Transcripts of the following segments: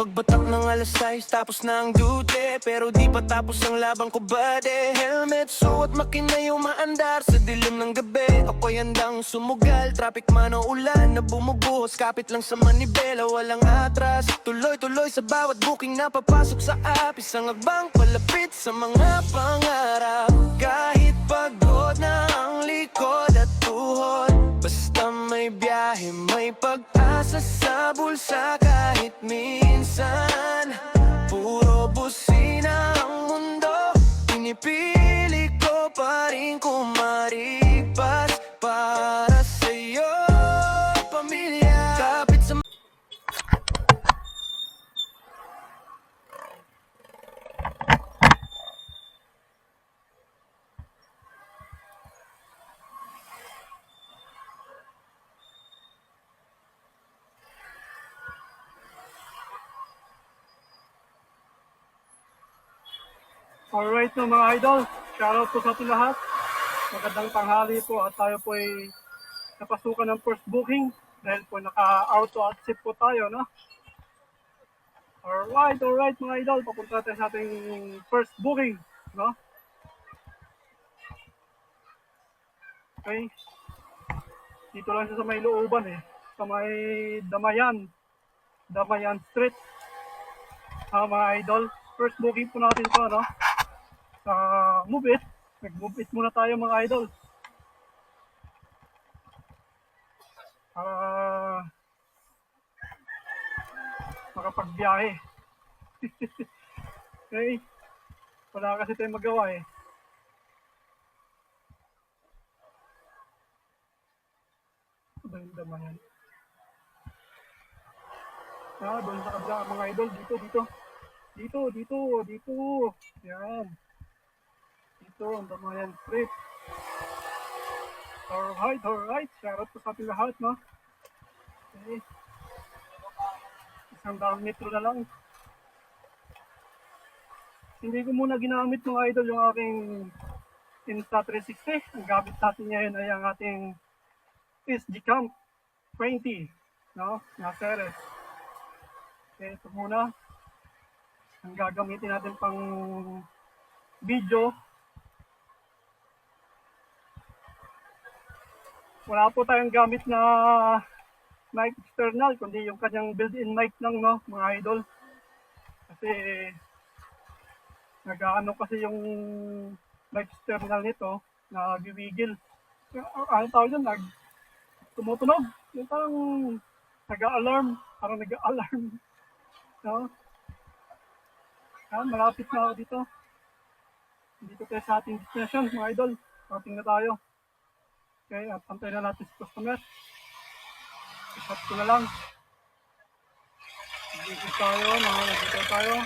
Pagbatak ng alas 6, tapos na ang duty, pero di pa tapos ang labang ko bade. Helmet, suot, makina yung maandar sa dilim ng gabi. Ako'y handang sumugal, traffic man o ulan na bumubuhos, kapit lang sa manibela, walang atras. Tuloy-tuloy sa bawat booking na papasok sa app, isang agbang palapit sa mga pangarap. Kahit pagod na ang likod at tuhod, basta may biyahe, may pag-asa sa bulsa. Kahit minsan puro busina ang mundo, pinipili ko pa rin kumaripas para sa'yo, pamilya. Kapit sa Alright no mga idol, shoutout po sa ating lahat. Magandang tanghali po at tayo po ay napasukan ng first booking dahil po naka-auto at ship po tayo, no? Alright mga idol, papunta tayo sa ating first booking, no? Okay, dito lang siya sa may looban sa may Damayan Street. Mga idol, first booking po natin to, no? Sa Move It, nag-move it muna tayo mga idol. Makapagbiyahe. Okay, wala kasi tayong magawa Doon Damayan. Doon sa kabila mga idol, dito. Yan. Dito, ang Damayan Street. Alright. Shoutout po sa ating lahat, no? Okay. 100 metro na lang. Hindi ko muna ginamit mga idol yung aking Insta360. Ang gamit natin ngayon ay ang ating SG-Cam 20, no? Na series. Okay, ito muna. Ang gagamitin natin pang video. Wala po tayong gamit na mic external, kundi yung kanyang built-in mic lang, no, mga idol. Kasi nag-ano kasi yung mic external nito, nagwiwigil. Ano tawag yun? Tumutunog. Yung parang nag-a-alarm. No? Malapit na ako dito. Dito tayo sa ating destination, mga idol. Parating na tayo. Okay, at antay na natin si customer. I-shot ko na lang. Dito tayo.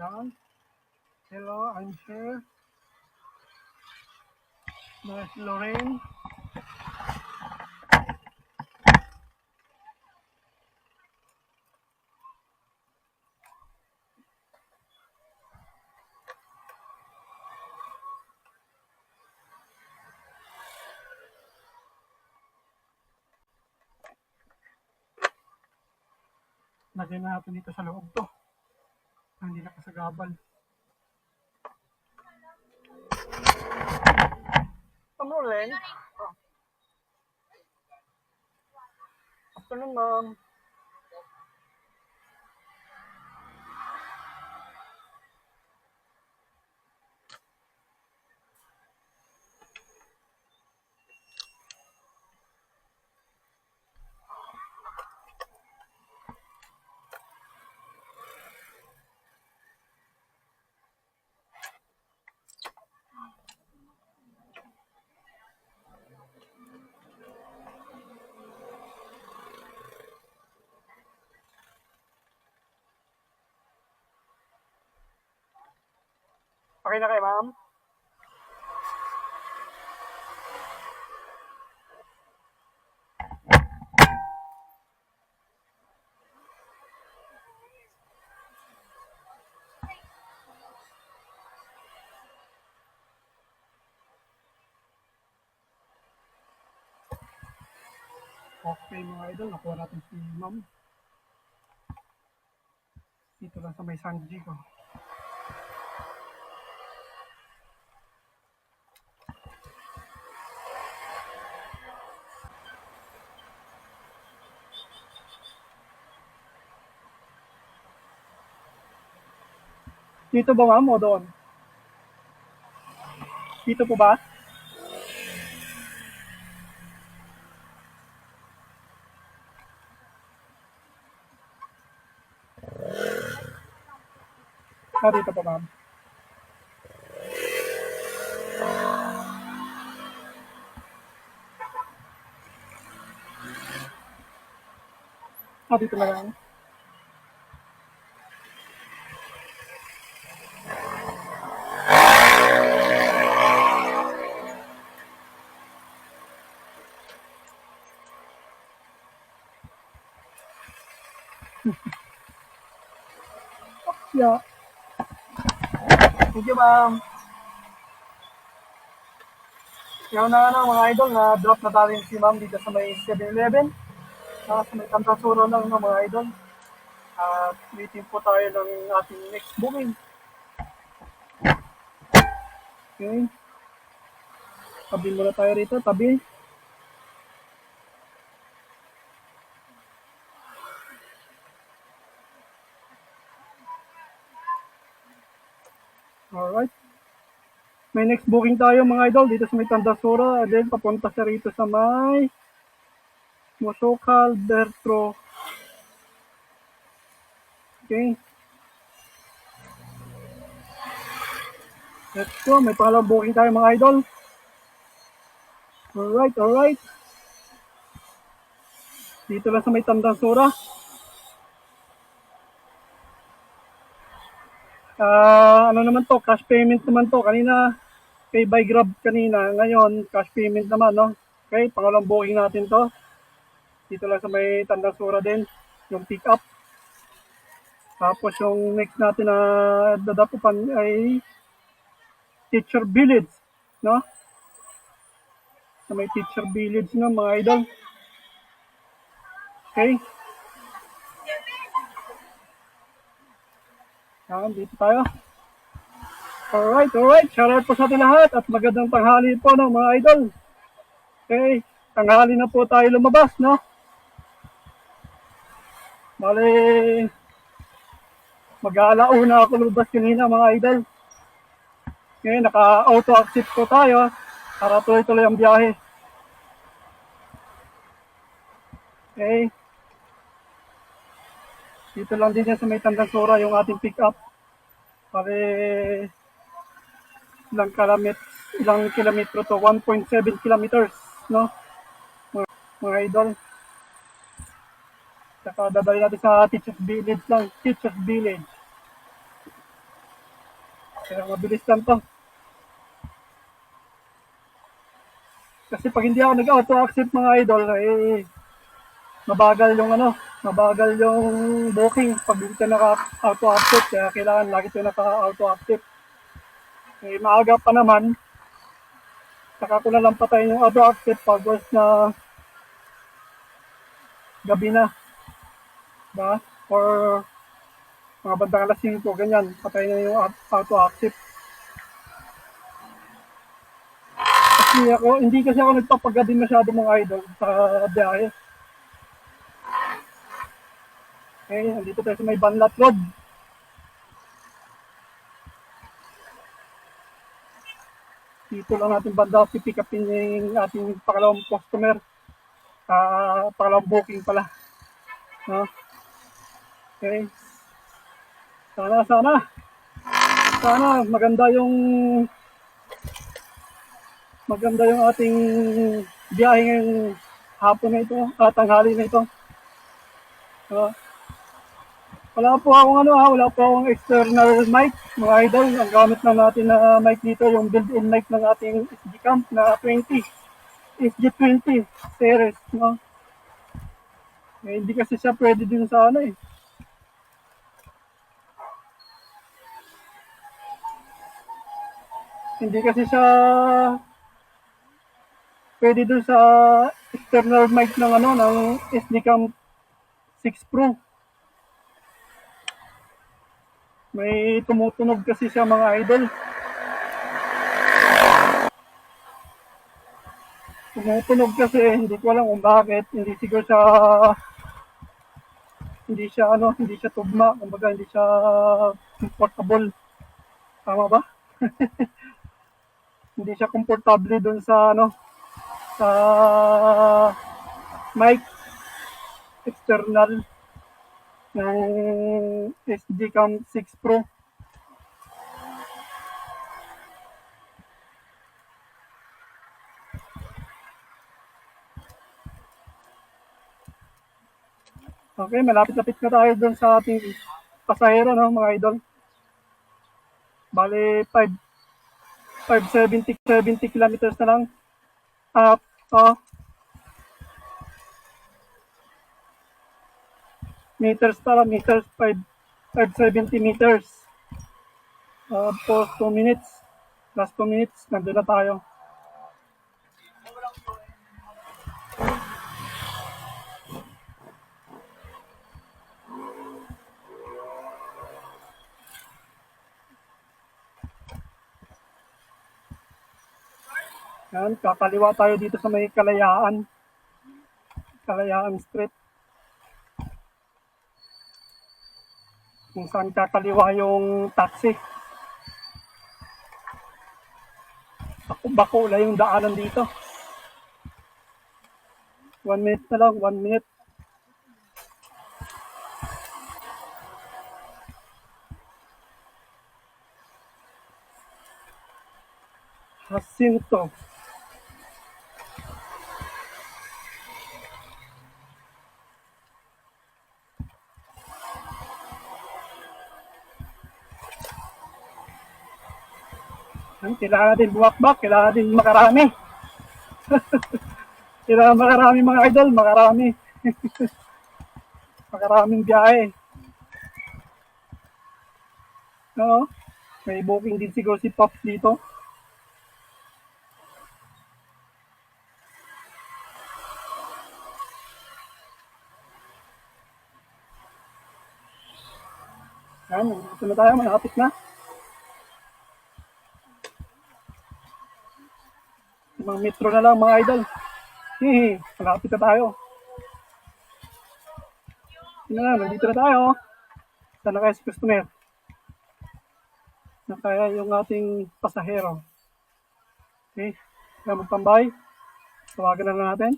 Yan. Hello, I'm here. There's Lorraine. Lagyan na natin dito sa loob to. Hindi nakasagabal. Lorraine. Oh. Afternoon, ma'am. Okay na kayo, ma'am? Okay mga idol, nakuha natin si ma'am. Dito lang sa may Sanji ko. Dito ba ma'am o doon? Dito po ba? Dito po ma'am. Dito na lang. Yeah. Thank you ma'am. Ngayon na mga idol, na drop na tayo si ma'am dito sa may 7-Eleven. Sa may Tantasura lang mga idol. At waiting po tayo ng ating next booking. Okay. Tabi muna tayo rito, tabi. Alright. May next booking tayo mga idol dito sa may Tandasura. And then papunta siya rito sa may Musokal Bertro. Okay. Let's go. May pangalawang booking tayo mga idol. Alright, alright. Dito lang sa may Tandasura. Ano naman to, cash payment naman to. Kanina, pay by Grab kanina. Ngayon, cash payment naman, no? Okay, pangalawang booking natin to. Dito lang sa may Tandasura din, yung pick up. Tapos yung next natin na dadapupan ay Teacher Village, no? Sa may Teacher Village na mga idol. Okay. Dito tayo. Alright, alright. Shoutout po sa ating lahat at magandang tanghali po no, mga idol. Okay, tanghali na po tayo lumabas, no? Bale, mag-aalauna ako lumabas kanina mga idol. Okay, naka-auto accept po tayo para tuloy-tuloy ang biyahe. Okay. Dito lang din yan sa may Tandasura yung ating pick up. Pare ilang kilometro to, 1.7 kilometers, no? Mga idol. Saka dadali natin sa Teacher's Village lang, Teacher's Village. Kaya mabilis lang to. Kasi pag hindi ako nag-auto accept mga idol, mabagal yung booking pag hindi ka naka-auto accept. Kaya kailangan lagi ito naka-auto accept. Maaga pa naman, saka ko na lang patayin yung auto accept pag na gabi na. Diba? Or mga bandang alas 5, ganyan, patayin na yung auto accept. Hindi kasi ako nagpapagabi masyado mga idol sa biyahe. Okay, nandito tayo sa may Banlat Road. Dito lang natin banda pick upin yung ating pangalawang customer. Pangalawang booking pala. No? Okay. Sana maganda yung ating biyahe ngayong hapon na ito, tanghali na ito. Wala po akong external mic, mga idol. Ang gamit na natin na mic dito, yung built-in mic ng ating SG Camp na SG20 series, no? Hindi kasi siya pwede din sa hindi kasi siya pwede dun sa external mic ng ng SD Cam 6 Pro. May tumutunog kasi siya mga idol. Tumutunog kasi, hindi ko alam kung bakit. Hindi siya tugma, kumbaga hindi siya comfortable. Tama ba? Hindi siya komportable doon sa mic external ng SD Cam 6 Pro. Okay, malapit-lapit na tayo doon sa ating pasahero, no, mga idol. Bale, 570 kilometers na lang. Up, meters pala, 570 meters. For 2 minutes. Last 2 minutes, nandun na tayo. Yan, kakaliwa tayo dito sa may Kalayaan. Kalayaan Street. Kung saan kakaliwa yung taxi. Bako na yung daanan dito. 1 minute na lang, 1 minute. Jacinto. Kailangan natin bumakbak, kailangan natin makarami. Kailangan makarami mga idol, makarami. Makaraming biyahe. No? May booking din siguro si Pops dito. Yan, nandito na tayo, malapit na. Mga metro na lang mga idol. Hihi, malapit na tayo. Yun na, nandito na tayo. Sana kaya si customer. Na kaya yung ating pasahero. Okay, kaya magtambay. Tawagan na lang natin.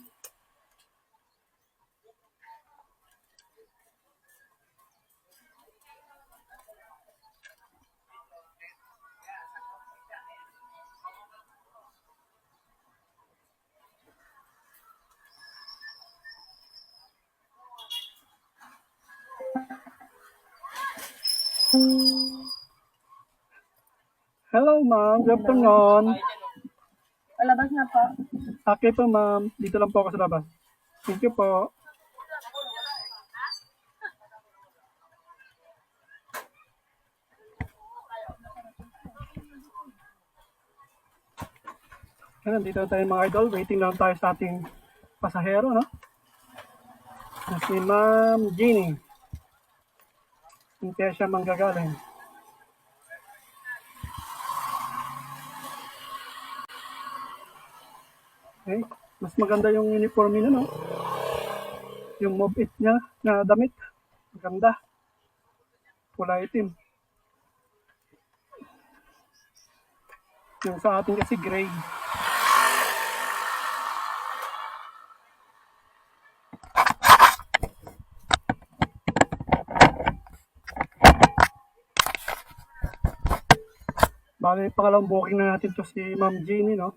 Hello ma'am, good afternoon. Palabas na po. Okay po ma'am, dito lang po ako sa labas. Thank you po. Ayan, dito tayo mga idol, waiting lang tayo sa ating pasahero, no? Na si Ma'am Jeannie. Hindi siya manggagaling. Okay, mas maganda yung uniform niya, no? Yung move-it niya na damit. Maganda. Kulay itim. Yung sa ating kasi gray. Bale, pangalawang booking na natin to si Ma'am Jeannie, no?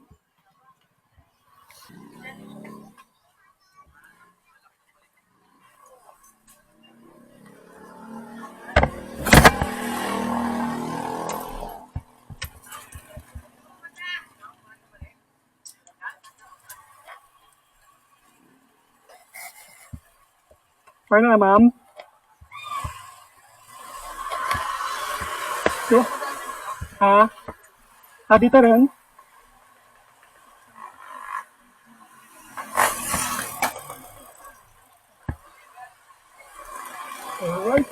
Paano na, ma'am? So, ha? Dito rin? Alright,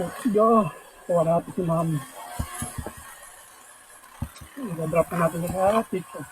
let's go. Kuha natin si ma'am. I-drop na natin sa picture.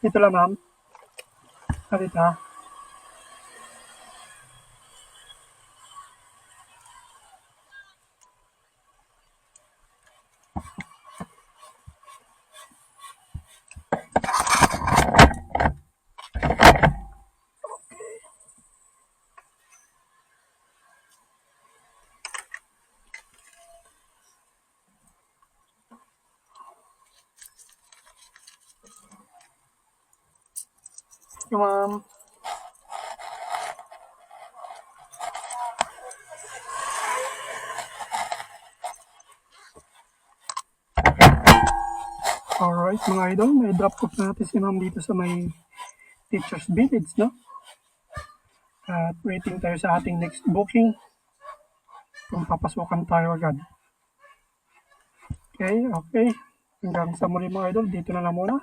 Ito lang ma'am. Halita. Yung ma'am. Alright mga idol, may drop off natin si ma'am dito sa may Teachers Village, no? At waiting tayo sa ating next booking kung papasukan tayo agad. Okay. Hanggang sa muli mga idol, dito na lang muna.